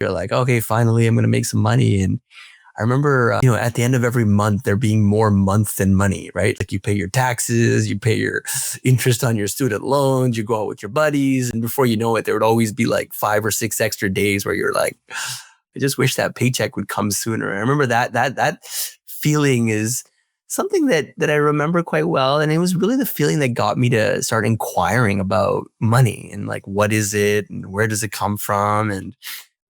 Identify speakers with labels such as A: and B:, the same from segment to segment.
A: You're like, okay, finally, I'm going to make some money. And I remember, at the end of every month, there being more month than money, right? Like you pay your taxes, you pay your interest on your student loans, you go out with your buddies. And before you know it, there would always be like 5 or 6 extra days where you're like, I just wish that paycheck would come sooner. I remember that feeling is something that I remember quite well. And it was really the feeling that got me to start inquiring about money and like, what is it and where does it come from? And,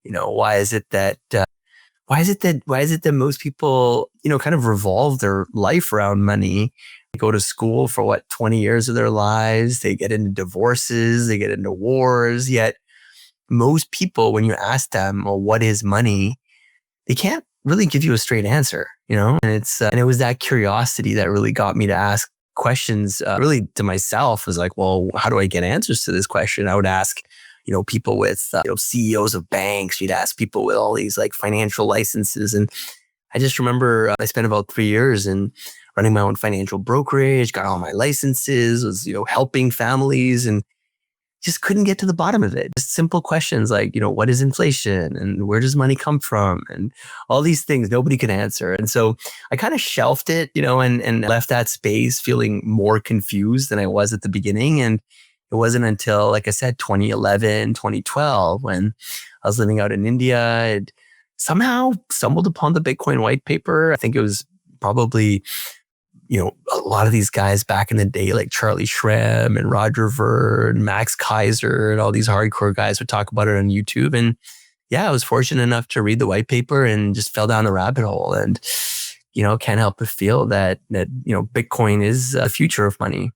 A: why is it that, most people, kind of revolve their life around money? They go to school for 20 years of their lives. They get into divorces, they get into wars. Yet most people, when you ask them, well, what is money? They can't really give you a straight answer, and and it was that curiosity that really got me to ask questions, really to myself. Was like, well, how do I get answers to this question? I would ask, people with, CEOs of banks. You'd ask people with all these like financial licenses. And I just remember I spent about 3 years in running my own financial brokerage, got all my licenses, was, helping families, and just couldn't get to the bottom of it. Just simple questions like, what is inflation and where does money come from? And all these things nobody could answer. And so I kind of shelved it, and left that space feeling more confused than I was at the beginning. And it wasn't until, like I said, 2011, 2012, when I was living out in India, I'd somehow stumbled upon the Bitcoin white paper. I think it was probably, a lot of these guys back in the day, like Charlie Shrem and Roger Ver and Max Kaiser and all these hardcore guys would talk about it on YouTube. And yeah, I was fortunate enough to read the white paper and just fell down the rabbit hole. And, can't help but feel that Bitcoin is the future of money.